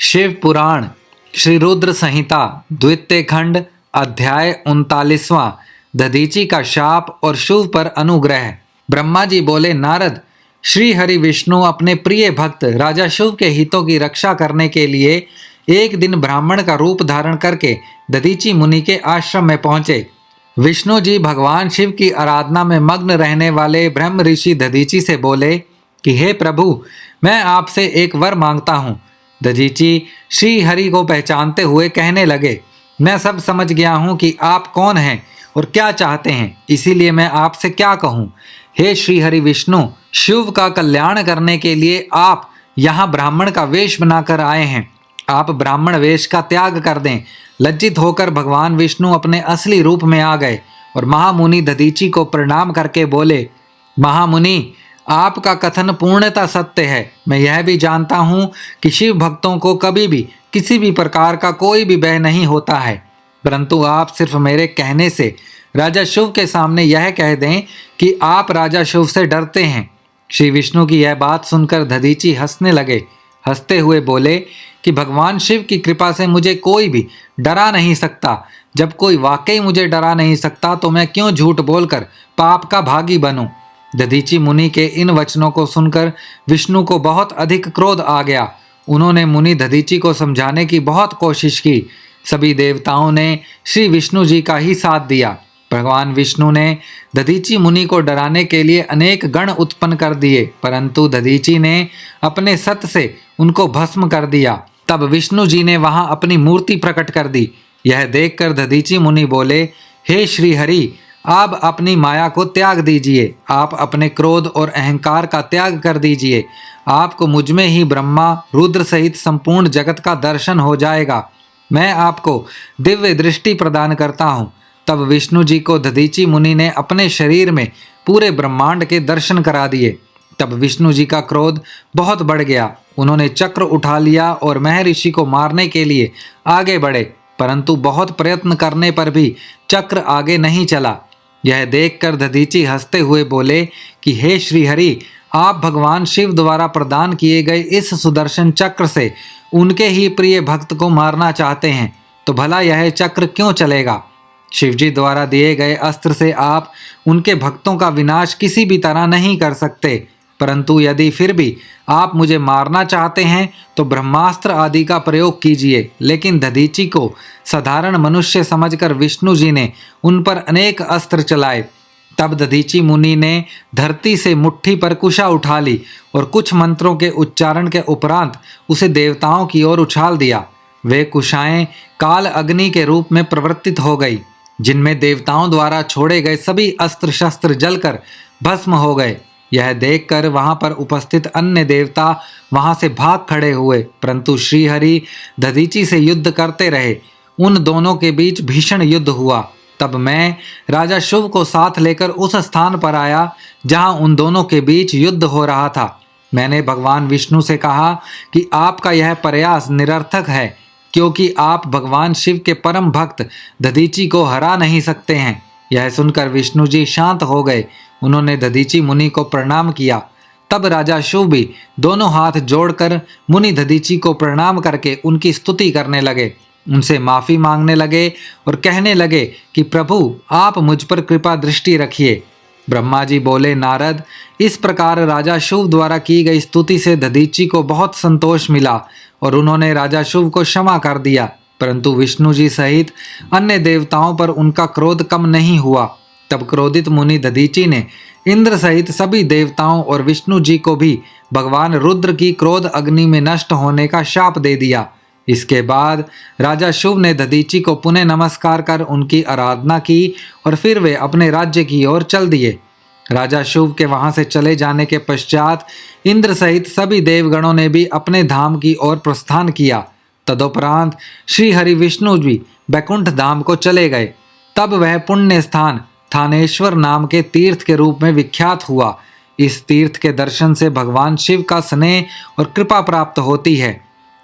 शिव पुराण श्री रुद्र संहिता द्वितीय खंड अध्याय 39वां दधीची का शाप और शिव पर अनुग्रह। ब्रह्मा जी बोले, नारद, श्री हरि विष्णु अपने प्रिय भक्त राजा शिव के हितों की रक्षा करने के लिए एक दिन ब्राह्मण का रूप धारण करके दधीची मुनि के आश्रम में पहुंचे। विष्णु जी भगवान शिव की आराधना में मग्न रहने वाले ब्रह्म ऋषि दधीची से बोले कि हे प्रभु, मैं आपसे एक वर मांगता हूँ। दधीची श्री हरि को पहचानते हुए कहने लगे, मैं सब समझ गया हूँ कि आप कौन हैं और क्या चाहते हैं, इसीलिए मैं आपसे क्या कहूँ। हे श्री हरि विष्णु, शिव का कल्याण करने के लिए आप यहाँ ब्राह्मण का वेश बनाकर आए हैं। आप ब्राह्मण वेश का त्याग कर दें। लज्जित होकर भगवान विष्णु अपने असली रूप में आ गए और महामुनि दधीची को प्रणाम करके बोले, महामुनि, आपका कथन पूर्णतः सत्य है। मैं यह भी जानता हूँ कि शिव भक्तों को कभी भी किसी भी प्रकार का कोई भी भय नहीं होता है, परंतु आप सिर्फ मेरे कहने से राजा शिव के सामने यह कह दें कि आप राजा शिव से डरते हैं। श्री विष्णु की यह बात सुनकर दधीची हंसने लगे। हंसते हुए बोले कि भगवान शिव की कृपा से मुझे कोई भी डरा नहीं सकता। जब कोई वाकई मुझे डरा नहीं सकता तो मैं क्यों झूठ बोलकर पाप का भागी बनूं। दधीची मुनि के इन वचनों को सुनकर विष्णु को बहुत अधिक क्रोध आ गया। उन्होंने मुनि दधीची को समझाने की बहुत कोशिश की। सभी देवताओं ने श्री विष्णु जी का ही साथ दिया। भगवान विष्णु ने दधीची मुनि को डराने के लिए अनेक गण उत्पन्न कर दिए, परंतु दधीची ने अपने सत से उनको भस्म कर दिया। तब विष्णु जी ने वहां अपनी मूर्ति प्रकट कर दी। यह देखकर दधीची मुनि बोले, हे श्री हरि, आप अपनी माया को त्याग दीजिए। आप अपने क्रोध और अहंकार का त्याग कर दीजिए। आपको मुझ में ही ब्रह्मा रुद्र सहित संपूर्ण जगत का दर्शन हो जाएगा। मैं आपको दिव्य दृष्टि प्रदान करता हूँ। तब विष्णु जी को दधीची मुनि ने अपने शरीर में पूरे ब्रह्मांड के दर्शन करा दिए। तब विष्णु जी का क्रोध बहुत बढ़ गया। उन्होंने चक्र उठा लिया और महर्षि को मारने के लिए आगे बढ़े, परंतु बहुत प्रयत्न करने पर भी चक्र आगे नहीं चला। यह देखकर दधीची हंसते हुए बोले कि हे श्री हरि, आप भगवान शिव द्वारा प्रदान किए गए इस सुदर्शन चक्र से उनके ही प्रिय भक्त को मारना चाहते हैं, तो भला यह चक्र क्यों चलेगा। शिवजी द्वारा दिए गए अस्त्र से आप उनके भक्तों का विनाश किसी भी तरह नहीं कर सकते, परंतु यदि फिर भी आप मुझे मारना चाहते हैं तो ब्रह्मास्त्र आदि का प्रयोग कीजिए। लेकिन दधीची को साधारण मनुष्य समझकर विष्णु जी ने उन पर अनेक अस्त्र चलाए। तब दधीची मुनि ने धरती से मुट्ठी पर कुशा उठा ली और कुछ मंत्रों के उच्चारण के उपरांत उसे देवताओं की ओर उछाल दिया। वे कुशाएं काल अग्नि के रूप में प्रवर्तित हो गई, जिनमें देवताओं द्वारा छोड़े गए सभी अस्त्र शस्त्र जलकर भस्म हो गए। यह देखकर वहां पर उपस्थित अन्य देवता वहां से भाग खड़े हुए, परंतु श्रीहरि दधीची से युद्ध करते रहे। उन दोनों के बीच भीषण युद्ध हुआ। तब मैं राजा शिव को साथ लेकर उस स्थान पर आया जहां उन दोनों के बीच युद्ध हो रहा था। मैंने भगवान विष्णु से कहा कि आपका यह प्रयास निरर्थक है, क्योंकि आप भगवान शिव के परम भक्त दधीची को हरा नहीं सकते हैं। यह सुनकर विष्णु जी शांत हो गए। उन्होंने दधीची मुनि को प्रणाम किया। तब राजा शिव भी दोनों हाथ जोड़कर मुनि दधीची को प्रणाम करके उनकी स्तुति करने लगे, उनसे माफ़ी मांगने लगे और कहने लगे कि प्रभु, आप मुझ पर कृपा दृष्टि रखिए। ब्रह्मा जी बोले, नारद, इस प्रकार राजा शिव द्वारा की गई स्तुति से दधीची को बहुत संतोष मिला और उन्होंने राजा शिव को क्षमा कर दिया, परंतु विष्णु जी सहित अन्य देवताओं पर उनका क्रोध कम नहीं हुआ। तब क्रोधित मुनि दधीची ने इंद्र सहित सभी देवताओं और विष्णु जी को भी भगवान रुद्र की क्रोध अग्नि में नष्ट होने का शाप दे दिया। इसके बाद राजा शिव ने दधीची को पुनः नमस्कार कर उनकी आराधना की और फिर वे अपने राज्य की ओर चल दिए। राजा शिव के वहां से चले जाने के पश्चात इंद्र सहित सभी देवगणों ने भी अपने धाम की ओर प्रस्थान किया। तदुपरांत श्री हरि विष्णु जी बैकुंठ धाम को चले गए। तब वह पुण्य स्थान थानेश्वर नाम के तीर्थ के रूप में विख्यात हुआ। इस तीर्थ के दर्शन से भगवान शिव का स्नेह और कृपा प्राप्त होती है।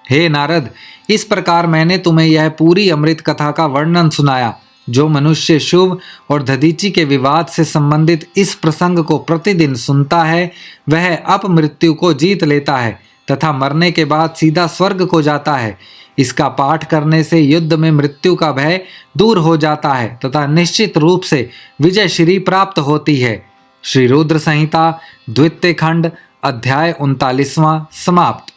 हे नारद, इस प्रकार मैंने तुम्हें यह पूरी अमृत कथा का वर्णन सुनाया। जो मनुष्य शिव और दधीची के विवाद से संबंधित इस प्रसंग को प्रतिदिन सुनता है, वह अपमृत्यु को जीत लेता है। तथा मरने के बाद सीधा स्वर्ग को जाता है। इसका पाठ करने से युद्ध में मृत्यु का भय दूर हो जाता है तथा निश्चित रूप से विजय श्री प्राप्त होती है। श्री रुद्र संहिता द्वितीय खंड अध्याय 39वां समाप्त।